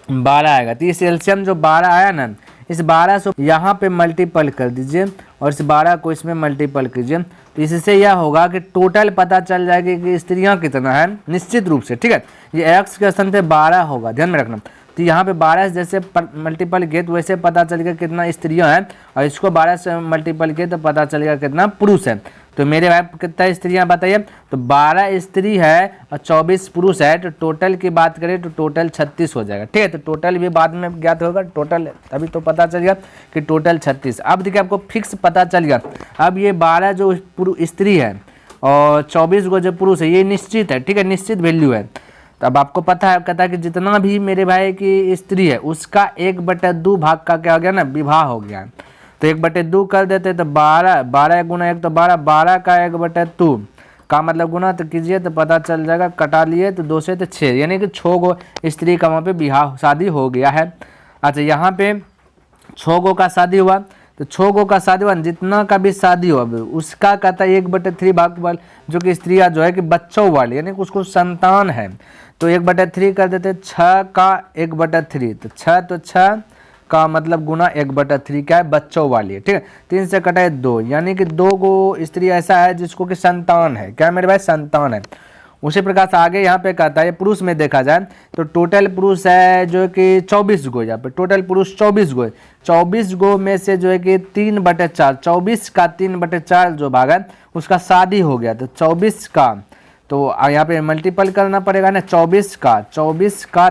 Speaker 1: 12 आएगा। तो इस एलसीएम जो 12 आया ना, इस 12 से यहाँ पे मल्टीपल कर दीजिए और इस 12 को इसमें मल्टीपल कीजिए, तो इससे यह होगा कि टोटल पता चल जाएगी कि स्त्रियाँ कितना है निश्चित रूप से। ठीक है, ये एक्स के स्थान पे 12 होगा, ध्यान में रखना। तो यहाँ पे 12 जैसे मल्टीपल किए तो वैसे पता चलेगा कितना स्त्रियां हैं, और इसको 12 से मल्टीपल किए तो पता चलेगा कितना पुरुष है। तो मेरे भाई कितना स्त्रियां बताइए, तो 12 स्त्री है और 24 पुरुष है, तो टोटल की बात करें तो टोटल 36 हो जाएगा। ठीक है, तो टोटल भी बाद में ज्ञात होगा, टोटल अभी तो पता चल गया कि टोटल 36। अब देखिए आपको फिक्स पता चल गया। अब ये 12 जो स्त्री है और 24 को जो पुरुष है ये निश्चित है। ठीक है, निश्चित वैल्यू है। तो अब आपको पता है, कहता है कि जितना भी मेरे भाई की स्त्री है उसका 1/2 भाग का क्या हो गया ना, विवाह हो गया। तो 1/2 कर देते तो 12 गुना 1 तो 12 का 1/2 का मतलब गुना तो कीजिए तो पता चल जाएगा, कटा लिए तो 2 से तो 6, यानी कि 6 गो स्त्री का वहाँ पे विवाह शादी हो गया है। अच्छा, यहाँ पे 6 गो का शादी हुआ, तो 6 गो का शादी हुआ, जितना का भी शादी हो उसका कहता है 1/3 भाग वाले जो कि स्त्रियाँ जो है कि बच्चों वाले, यानी कि उसको संतान है, तो 1/3 कर देते, 6 का 1/3, तो 6 तो 6 का मतलब गुना 1/3 क्या है, बच्चों वाली है। ठीक है, 3 से कटाए 2, यानी कि 2 गो स्त्री ऐसा है जिसको कि संतान है, क्या मेरे भाई संतान है, उसी प्रकार से आगे यहाँ पे कहता है पुरुष में देखा जाए तो टोटल पुरुष है जो कि 24 गो, यहाँ पे टोटल पुरुष 24 गो है। 24 गो में से जो है कि 3/4, 24 का 3/4 जो भाग है उसका शादी हो गया। तो 24 का, तो यहाँ पे मल्टीपल करना पड़ेगा ना, 24 का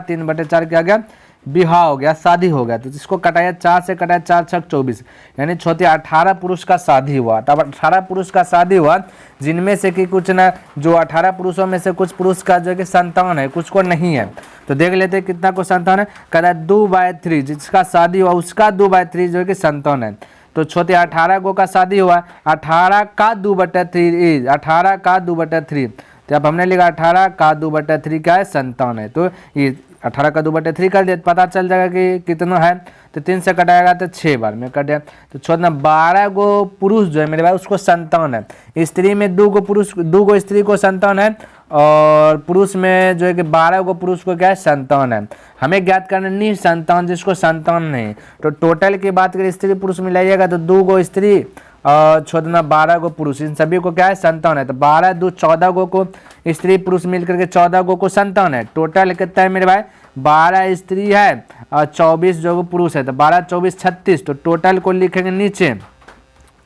Speaker 1: 3/4 क्या गया, विवाह हो गया, शादी हो गया। तो इसको कटाया 4 से कटाया, 4 6 24, यानी 18 पुरुष का शादी हुआ। तब 18 पुरुष का शादी हुआ, जिनमें से कि कुछ ना, जो 18 पुरुषों में से कुछ पुरुष का जो है कि संतान है, कुछ को नहीं है। तो देख लेते हैं कितना को संतान है। कहता है 2/3, जिसका शादी हुआ उसका 2/3 जो है कि संतान है। तो छोटे 18 गो का शादी हुआ, 18 का 2/3, 18 का 2/3, तो अब हमने लिखा 18 का 2/3 क्या है, संतान है। तो ये 18 का 2/3 कर दिया, पता चल जाएगा कि कितना है। तो 3 से कटाएगा तो 6 बार में कट गया। तो छोड़ना 12 गो पुरुष जो है मेरे भाई उसको संतान है। स्त्री में 2 गो पुरुष, 2 गो स्त्री को संतान है, और पुरुष में जो है कि 12 गो पुरुष को क्या है, संतान है। हमें ज्ञात करना निसंतान, जिसको संतान नहीं। तो टोटल की बात करें स्त्री पुरुष मिलाइएगा तो 2 गो स्त्री और छोड़ना 12 गो पुरुष, इन सभी को क्या है, संतान है। तो 12 2 14 गो को स्त्री पुरुष मिलकर के 14 गो को संतान है। टोटल कितना है मेरे भाई, 12 स्त्री है और 24 जो पुरुष है। तो 12 24 36, तो टोटल को लिखेंगे नीचे,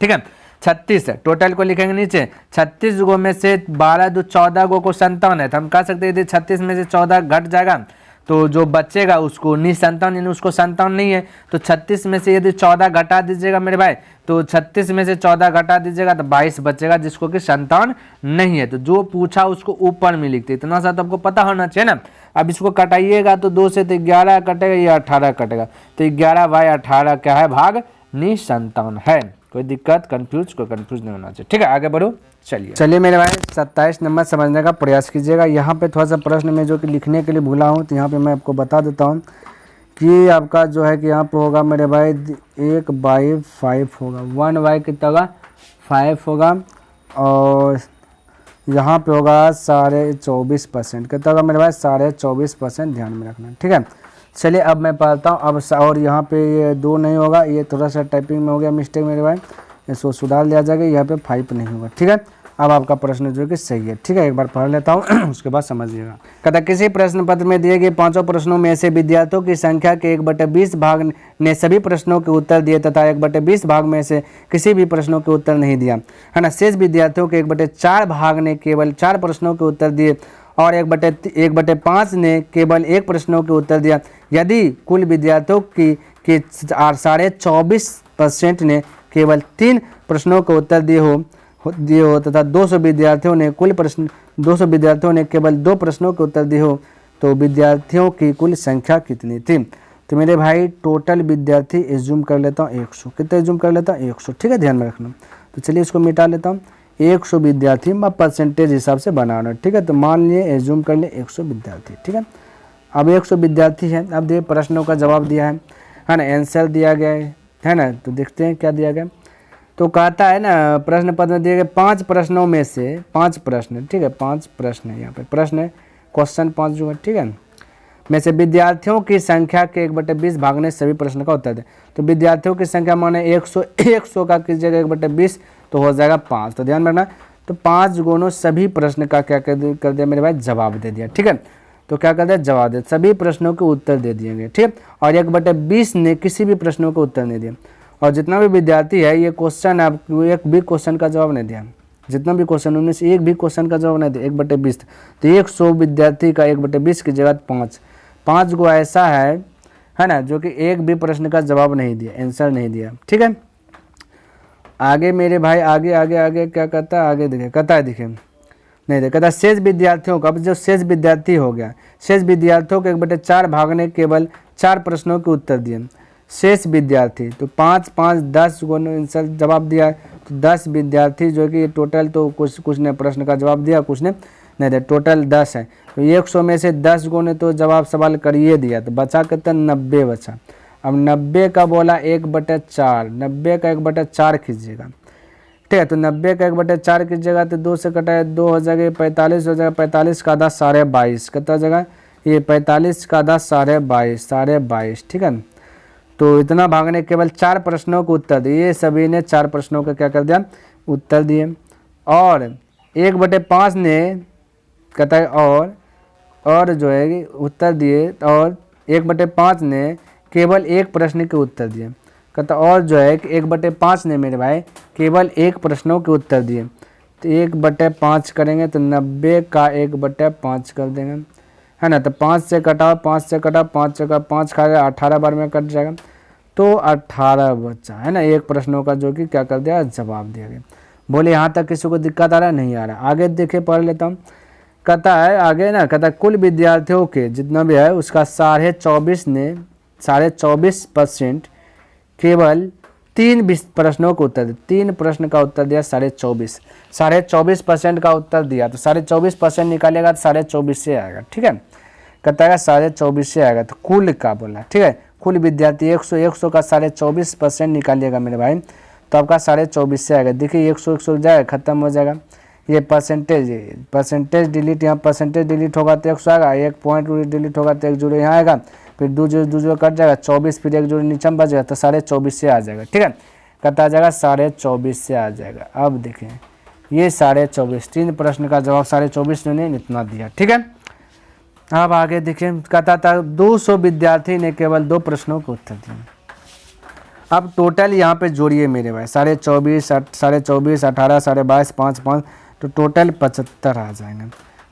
Speaker 1: ठीक है 36 है। टोटल को लिखेंगे नीचे, 36 गो में से 12 2 14 गो को संतान है। तो हम कह सकते हैं यदि 36 में से 14 घट जाएगा तो जो बचेगा उसको निसंतान, यानी उसको संतान नहीं है। तो 36 में से यदि 14 घटा दीजिएगा मेरे भाई, तो 36 में से 14 घटा दीजिएगा तो 22 बचेगा, जिसको कि संतान नहीं है। तो जो पूछा उसको ऊपर में लिखते, इतना सा तो आपको पता होना चाहिए ना। अब इसको कटाइएगा तो 2 से तो 11 कटेगा, ये 18 कटेगा। तो 11/18 क्या है, भाग निसंतान है। कोई दिक्कत, कोई कंफ्यूज नहीं होना चाहिए, ठीक है। आगे बढ़ो, चलिए मेरे भाई 27 नंबर समझने का प्रयास कीजिएगा। यहाँ पे थोड़ा सा प्रश्न में जो कि लिखने के लिए भूला हूँ, तो यहाँ पे मैं आपको बता देता हूँ कि आपका जो है कि यहाँ पे होगा मेरे भाई 1/5 होगा, 1 कितना होगा, 5 होगा, और यहाँ पे होगा 24.5%, कितना होगा मेरे भाई, 24.5%, ध्यान में रखना, ठीक है। चलिए अब मैं पढ़ता हूँ अब, और यहाँ पे ये 2 नहीं होगा, ये थोड़ा सा टाइपिंग में हो गया मिस्टेक मेरे भाई, इसको सुधार लिया जाएगा, यहाँ पे 5 नहीं होगा, ठीक है। अब आपका प्रश्न जो है कि सही है, ठीक है। एक बार पढ़ लेता हूँ उसके बाद समझिएगा। कहता किसी प्रश्न पत्र में दिए गए 5 प्रश्नों में से विद्यार्थियों की संख्या के 1/20 भाग ने सभी प्रश्नों के उत्तर दिए तथा 1/20 भाग में से किसी भी प्रश्नों के उत्तर नहीं दिया, है ना। शेष विद्यार्थियों के 1/4 भाग ने केवल 4 प्रश्नों के उत्तर दिए और 1/5 ने केवल 1 प्रश्नों के उत्तर दिया। यदि कुल विद्यार्थियों की 24.5% ने केवल 3 प्रश्नों के उत्तर दिए हो तथा 200 विद्यार्थियों ने केवल 2 प्रश्नों के उत्तर दिए हो, तो विद्यार्थियों की कुल संख्या कितनी थी। तो मेरे भाई टोटल विद्यार्थी एज्यूम कर लेता हूँ 100, कितना एज्यूम कर लेता हूँ 100, ठीक है, ध्यान में रखना। तो चलिए इसको मिटा लेता हूँ, 100 विद्यार्थी मैं परसेंटेज हिसाब से बनाना, ठीक है। तो मान लिए एज्यूम कर लिए 100 विद्यार्थी, ठीक है। अब 100 विद्यार्थी है, अब देखिए प्रश्नों का जवाब दिया है ना, आंसर दिया गया है ना। तो देखते हैं क्या दिया गया। तो कहता है ना प्रश्न पत्र में दिए गए 5 प्रश्नों में से 5 प्रश्न, ठीक है, 5 प्रश्न है यहाँ पे, प्रश्न है क्वेश्चन 5 जो है, ठीक है, में से विद्यार्थियों की संख्या के 1/20 भाग ने सभी प्रश्न का उत्तर दे। तो विद्यार्थियों की संख्या माने 100 का कीजिएगा 1/20 तो हो जाएगा 5। तो ध्यान रखना, तो 5 गुणों सभी प्रश्न का क्या कर दिया मेरे भाई, जवाब दे दिया, ठीक है। तो क्या कर दिया, जवाब दे, सभी प्रश्नों के उत्तर दे दिए गए, ठीक है। और 1/20 ने किसी भी प्रश्नों को उत्तर नहीं दिया। और जितना भी विद्यार्थी है ये क्वेश्चन आपको एक भी क्वेश्चन का जवाब नहीं दिया, जितना भी क्वेश्चन उनमें से एक भी क्वेश्चन का जवाब नहीं दिया 1/20। तो 100 विद्यार्थी का 1/20 की जगह 5 गो ऐसा है ना, जो कि एक भी प्रश्न का जवाब नहीं दिया, आंसर नहीं दिया, ठीक है। आगे मेरे भाई आगे क्या कहता है, आगे देखिए, कहता है देखिए नहीं देखा था शेष विद्यार्थियों का। अब जो शेष विद्यार्थी हो गया, शेष विद्यार्थियों के 1/4 भाग ने केवल 4 प्रश्नों के उत्तर दिए। शेष विद्यार्थी तो 5 5 10 को आंसर जवाब दिया है, तो 10 विद्यार्थी जो कि टोटल, तो कुछ ने प्रश्न का जवाब दिया, कुछ ने नहीं दिया, टोटल 10 है। तो 100 में से 10 गो ने तो जवाब सवाल करिए दिया, तो बचा कितना, 90 बचा। अब 90 का बोला 1/4, 90 का 1/4 खींचिएगा, ठीक है। तो 90 का 1/4 कीजिएगा तो 2 से कटाए 2 हो जाएगा, 45 हो जाएगा, 45 का 10 22.5 कितना हो जाएगा, ये 45 का 10 22.5, ठीक है। तो इतना भाग ने केवल 4 प्रश्नों को उत्तर दिए, ये सभी ने 4 प्रश्नों का क्या कर दिया, उत्तर दिए। और 1/5 ने कहता है और जो है कि उत्तर दिए, और 1/5 ने केवल एक प्रश्न के उत्तर दिए। कहता और जो है कि 1/5 ने मेरे भाई केवल एक प्रश्नों के उत्तर दिए। तो 1/5 करेंगे तो 90 का 1/5 कर देंगे, है ना। तो 5 से कटाओ, 5 से कटाओ, 5 से का 5 खा गया, 18 बार में कट जाएगा, तो 18 बचा, है ना। एक प्रश्नों का जो कि क्या कर दिया, जवाब दिया गया। बोले यहाँ तक किसी को दिक्कत आ रहा है? नहीं आ रहा। आगे देखे, पढ़ लेता हूँ। कहता है आगे ना, कहता है कुल विद्यार्थियों के जितना भी है उसका 24% केवल 3 प्रश्नों को उत्तर दिया। 3 प्रश्न का उत्तर दिया 24% का उत्तर दिया, तो 24.5% निकालेगा तो 24.5 से आएगा, ठीक है। कहता है 24.5 से आएगा, तो कुल का बोला, ठीक है। कुल विद्यार्थी 100 का 24.5% निकालिएगा मेरे भाई, तो आपका 24.5 से आएगा। देखिए 100 जाएगा, खत्म हो जाएगा। ये परसेंटेज डिलीट, यहाँ परसेंटेज डिलीट होगा तो 100 आएगा, 1 पॉइंट डिलीट होगा तो 1 जीरो यहाँ आएगा, फिर 2 जीरो कट जाएगा, 24, फिर 1 जीरो नीचे बच जाएगा, तो 24.5 से आ जाएगा, ठीक है। कहता आ जाएगा 24.5 से आ जाएगा। अब देखें ये 24.5, 3 प्रश्न का जवाब 24.5 ने इतना दिया, ठीक है। अब आगे देखिए, कहता था 200 विद्यार्थी ने केवल 2 प्रश्नों को उत्तर दिए। अब टोटल यहाँ पे जोड़िए मेरे भाई, 24.5, 18, 22.5, 5, तो टोटल 75 आ जाएंगे।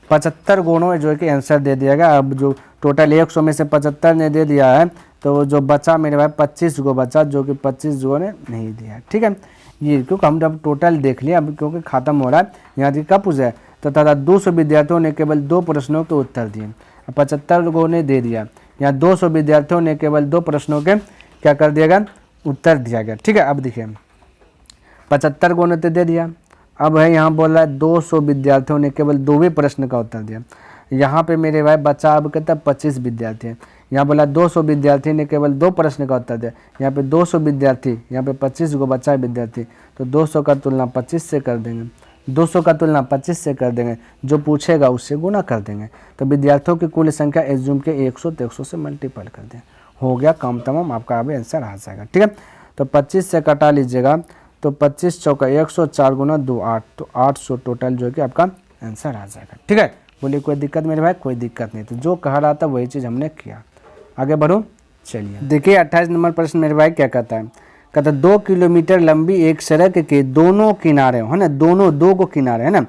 Speaker 1: 75 गुणों जो है कि आंसर दे दिया गया। अब जो टोटल 100 में से 75 ने दे दिया है, तो जो बचा मेरे भाई 25 गो बचा, जो कि 25 गो ने नहीं दिया, ठीक है। ये क्योंकि हम जब टोटल देख लिया, अब क्योंकि खत्म हो रहा है, यहाँ की कब पूछा है, तो तथा 200 विद्यार्थियों ने केवल 2 प्रश्नों के उत्तर दिए। 75 गो ने दे दिया, यहाँ 200 विद्यार्थियों ने केवल 2 प्रश्नों के क्या कर दिया गया, उत्तर दिया गया, ठीक है। अब देखिए 75 गो ने तो दे दिया, अब है यहाँ बोल रहा है 200 विद्यार्थियों ने केवल 2 प्रश्न का उत्तर दिया। यहाँ पे मेरे भाई बच्चा अब कहता है 25 विद्यार्थी हैं। यहाँ बोला 200 विद्यार्थी ने केवल 2 प्रश्न का उत्तर दिया। यहाँ पे 200 विद्यार्थी, यहाँ पे 25 गो बच्चा है विद्यार्थी, तो 200 का तुलना 25 से कर देंगे, 200 का तुलना 25 से कर देंगे, जो पूछेगा उससे गुना कर देंगे। तो विद्यार्थियों की कुल संख्या एज्यूम के 100 तो 100 से मल्टीपल कर दें, हो गया काम तमाम, आपका अब आंसर आ जाएगा, ठीक है। तो 25 से कटा लीजिएगा, तो 25 चौका 100, 4 गुना 2 8, तो 800 टोटल जो है कि आपका आंसर आ जाएगा, ठीक है। बोलिए कोई दिक्कत मेरे भाई? कोई दिक्कत नहीं। तो जो कह रहा था वही चीज़ हमने किया। आगे बढ़ो, चलिए देखिए 28 नंबर प्रश्न मेरे भाई क्या कहता है। कहता 2 किलोमीटर लंबी एक सड़क के दोनों किनारे है ना, दो को किनारे है ना।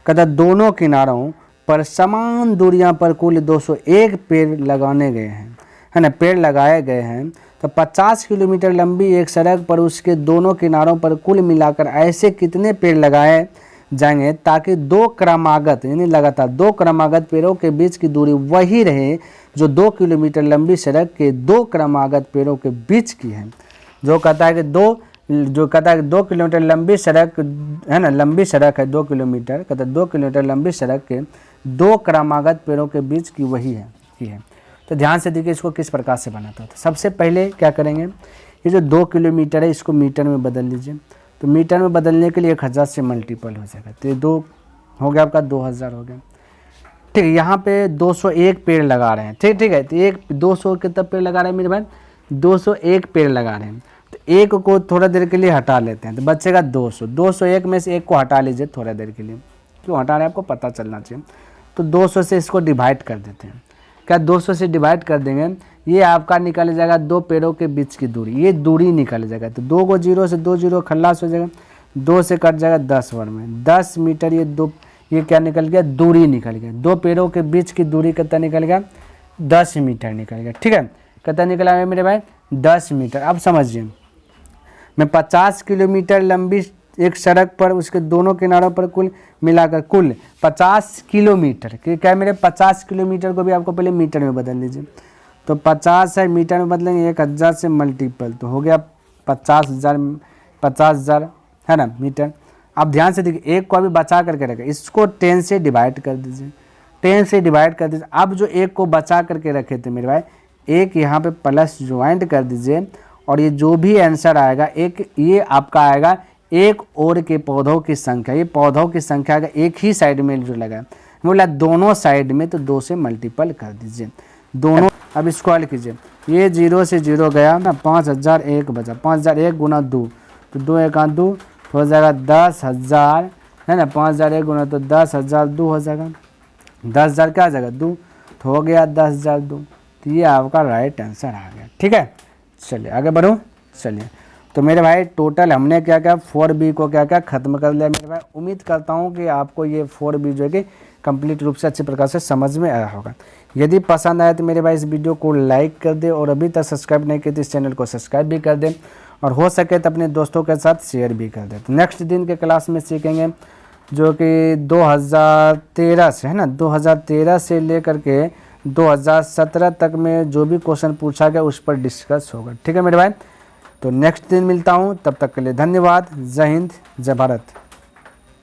Speaker 1: कहता दोनों किनारों पर समान दूरियां पर कुल 201 पेड़ लगाने गए हैं, है ना, पेड़ लगाए गए हैं। तो 50 किलोमीटर लंबी एक सड़क पर उसके दोनों किनारों पर कुल मिलाकर ऐसे कितने पेड़ लगाए जाएंगे ताकि 2 क्रमागत यानी लगातार 2 क्रमागत पेड़ों के बीच की दूरी वही रहे जो 2 किलोमीटर लंबी सड़क के 2 क्रमागत पेड़ों के बीच की है। जो कहता है कि 2 किलोमीटर लंबी सड़क है ना, लंबी सड़क है 2 किलोमीटर, कहता है 2 किलोमीटर लंबी सड़क के 2 क्रमागत पेड़ों के बीच की वही है की है। तो ध्यान से देखिए इसको किस प्रकार से बनाता है। सबसे पहले क्या करेंगे, ये जो 2 किलोमीटर है इसको मीटर में बदल लीजिए। तो मीटर में बदलने के लिए 1000 से मल्टीपल हो जाएगा, तो ये 2 हो गया आपका 2000 हो गया, ठीक है। यहाँ पे 201 पेड़ लगा रहे हैं, ठीक है। तो 200 कितना पेड़ लगा रहे हैं मेरे भाई, 201 पेड़ लगा रहे हैं। तो एक को थोड़ा देर के लिए हटा लेते हैं, तो बचेगा 200। 201 में से एक को हटा लीजिए थोड़ा देर के लिए, क्यों हटा रहे हैं आपको पता चलना चाहिए। तो 200 से इसको डिवाइड कर देते हैं। क्या 200 से डिवाइड कर देंगे, ये आपका निकल जाएगा 2 पेड़ों के बीच की दूरी, ये दूरी निकल जाएगा। तो 2 को 0 से 2 0 खल्लास हो जाएगा, 2 से कट जाएगा 10 वर्ग में 10 मीटर। ये क्या निकल गया, दूरी निकल गया। 2 पेड़ों के बीच की दूरी कितना निकल गया, 10 मीटर निकल गया, ठीक है। कितना निकला है मेरे भाई, 10 मीटर। अब समझिए मैं 50 किलोमीटर लंबी एक सड़क पर उसके दोनों किनारों पर कुल मिलाकर कुल 50 किलोमीटर, क्या है मेरे 50 किलोमीटर को भी आपको पहले मीटर में बदल लीजिए। तो 50 है मीटर में बदलेंगे 1000 से मल्टीपल, तो हो गया 50,000 है ना मीटर। अब ध्यान से देखिए एक को अभी बचा करके रखें, इसको 10 से डिवाइड कर दीजिए, 10 से डिवाइड कर दीजिए। अब जो एक को बचा करके रखे थे मेरे भाई, एक यहाँ पे प्लस ज्वाइंट कर दीजिए, और ये जो भी आंसर आएगा एक ये आपका आएगा एक और के पौधों की संख्या। ये पौधों की संख्या का एक ही साइड में जो लगा बोला दोनों साइड में, तो 2 से मल्टीपल कर दीजिए दोनों। अब स्क्वायर कीजिए, ये 0 से 0 गया ना, 5001 बचा, 5001 गुना 2, तो 2 1 2 हो जाएगा 10,000 है ना। 5001 गुना तो 10,002 हो जाएगा, 10,000 क्या आ जाएगा 2, तो हो गया 10,000 2। तो ये आपका राइट आंसर आ गया। ठीक है, चलिए आगे बढ़ूँ। चलिए, तो मेरे भाई टोटल हमने क्या क्या 4B को क्या क्या ख़त्म कर लिया मेरे भाई। उम्मीद करता हूँ कि आपको ये 4B जो है कि कंप्लीट रूप से अच्छे प्रकार से समझ में आया होगा। यदि पसंद आए तो मेरे भाई इस वीडियो को लाइक कर दे, और अभी तक सब्सक्राइब नहीं किए तो इस चैनल को सब्सक्राइब भी कर दें, और हो सके तो अपने दोस्तों के साथ शेयर भी कर दें। तो नेक्स्ट दिन के क्लास में सीखेंगे जो कि 2013 से है ना, 2013 से लेकर के 2017 तक में जो भी क्वेश्चन पूछा गया उस पर डिस्कस होगा। ठीक है मेरे भाई, तो नेक्स्ट दिन मिलता हूँ, तब तक के लिए धन्यवाद। जय हिंद, जय भारत।